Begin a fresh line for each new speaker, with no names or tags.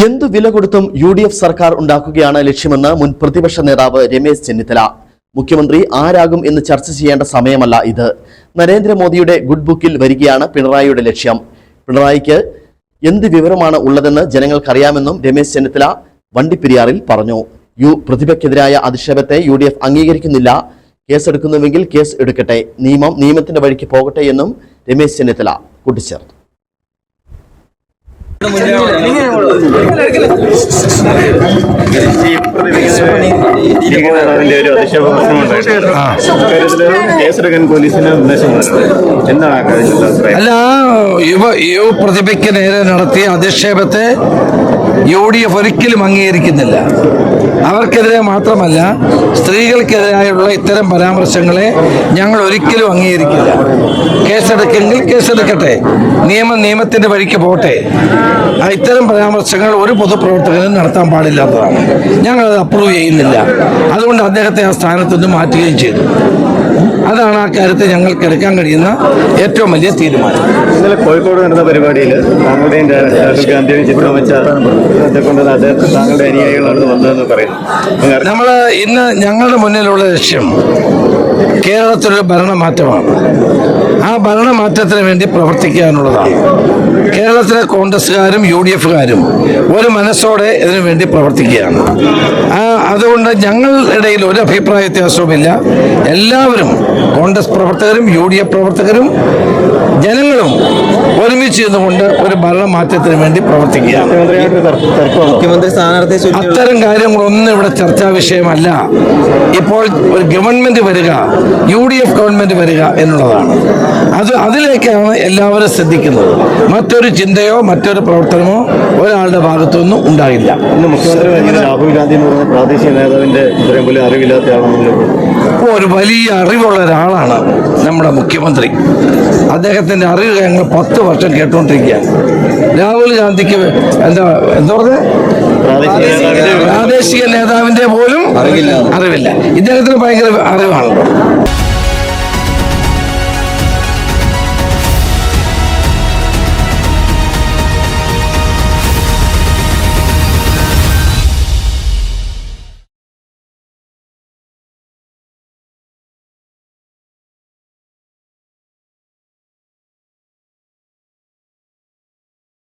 എന്തു വില കൊടുത്തും UDF സർക്കാർ ഉണ്ടാക്കുകയാണ് ലക്ഷ്യമെന്ന് മുൻ പ്രതിപക്ഷ നേതാവ് രമേശ് ചെന്നിത്തല. മുഖ്യമന്ത്രി ആരാകും എന്ന് ചർച്ച ചെയ്യേണ്ട സമയമല്ല ഇത്. നരേന്ദ്രമോദിയുടെ ഗുഡ് ബുക്കിൽ വരികയാണ് പിണറായിയുടെ ലക്ഷ്യം. പിണറായിക്ക് എന്ത് വിവരമാണ് ഉള്ളതെന്ന് ജനങ്ങൾക്കറിയാമെന്നും രമേശ് ചെന്നിത്തല വണ്ടിപ്പെരിയാറിൽ പറഞ്ഞു. പ്രതിഭയ്ക്കെതിരായ അധിക്ഷേപത്തെ UDF അംഗീകരിക്കുന്നില്ല. കേസെടുക്കുന്നുവെങ്കിൽ കേസ് എടുക്കട്ടെ, നിയമത്തിന്റെ വഴിക്ക് പോകട്ടെ എന്നും രമേശ് ചെന്നിത്തല കൂട്ടിച്ചേർത്തു.
അല്ല, യുവ പ്രതിഭയ്ക്ക് നേരെ നടത്തിയ അധിക്ഷേപത്തെ UDF ഒരിക്കലും അംഗീകരിക്കുന്നില്ല. അവർക്കെതിരെ മാത്രമല്ല, സ്ത്രീകൾക്കെതിരായുള്ള ഇത്തരം പരാമർശങ്ങളെ ഞങ്ങൾ ഒരിക്കലും അംഗീകരിക്കില്ല. കേസെടുക്കെങ്കിൽ കേസെടുക്കട്ടെ, നിയമത്തിന്റെ വഴിക്ക് പോട്ടെ. ഇത്തരം പരാമർശങ്ങൾ ഒരു പൊതുപ്രവർത്തകനും നടത്താൻ പാടില്ലാത്തതാണ്. ഞങ്ങളത് അപ്രൂവ് ചെയ്യുന്നില്ല. അതുകൊണ്ട് അദ്ദേഹത്തെ ആ സ്ഥാനത്ത് നിന്ന് മാറ്റുകയും ചെയ്തു. അതാണ് ആ കാര്യത്തിൽ ഞങ്ങൾക്ക് എടുക്കാൻ കഴിയുന്ന ഏറ്റവും വലിയ തീരുമാനം.
ഇന്നലെ കോഴിക്കോട് നടന്ന പരിപാടിയിൽ താങ്കളുടെയും രാഹുൽ ഗാന്ധിയും ചിത്രം വെച്ച അദ്ദേഹത്തെ താങ്കളുടെ അനുയായികളാണ് വന്നതെന്ന് പറയുന്നു.
നമ്മൾ ഇന്ന് ഞങ്ങളുടെ മുന്നിലുള്ള ലക്ഷ്യം കേരളത്തിലൊരു ഭരണമാറ്റമാണ്. ആ ഭരണമാറ്റത്തിന് വേണ്ടി പ്രവർത്തിക്കുക എന്നുള്ളതാണ്. കേരളത്തിലെ കോൺഗ്രസ്സുകാരും UDFകാരും ഒരു മനസ്സോടെ ഇതിനു വേണ്ടി പ്രവർത്തിക്കുകയാണ്. അതുകൊണ്ട് ഞങ്ങളുടെ ഇടയിൽ ഒരു അഭിപ്രായ വ്യത്യാസവുമില്ല. എല്ലാവരും, കോൺഗ്രസ് പ്രവർത്തകരും UDF പ്രവർത്തകരും ജനങ്ങളും ഒരുമിച്ച് നിന്നുകൊണ്ട് ഒരു ഭരണമാറ്റത്തിന് വേണ്ടി പ്രവർത്തിക്കുകയാണ്.
മുഖ്യമന്ത്രി സ്ഥാനാർത്ഥി
അത്തരം കാര്യങ്ങളൊന്നും ഇവിടെ ചർച്ചാ വിഷയമല്ല. ഇപ്പോൾ ഒരു ഗവൺമെന്റ് വരിക, UDF ഗവൺമെന്റ് വരിക എന്നുള്ളതാണ്. അതിലേക്കാണ് എല്ലാവരും ശ്രദ്ധിക്കുന്നത്. മറ്റൊരു ചിന്തയോ മറ്റൊരു പ്രവർത്തനമോ ഒരാളുടെ ഭാഗത്തുനിന്നും ഉണ്ടാകില്ല.
ഇന്ന് മുഖ്യമന്ത്രി രാഹുൽ ഗാന്ധി എന്ന് പറയുന്ന പ്രാദേശിക നേതാവിന്റെ ഇത്രയും വലിയ അറിവില്ലാത്ത ആളാണല്ലോ.
ഒരു വലിയ അറിവുള്ള ഒരാളാണ് നമ്മുടെ മുഖ്യമന്ത്രി. അദ്ദേഹത്തിന്റെ അറിവ് ഞങ്ങൾ 10 വർഷം കേട്ടുകൊണ്ടിരിക്കുകയാണ്. രാഹുൽ ഗാന്ധിക്ക് എന്താ പറഞ്ഞ പ്രാദേശിക നേതാവിന്റെ പോലും അറിവില്ല. ഇദ്ദേഹത്തിന് ഭയങ്കര അറിവാണല്ലോ.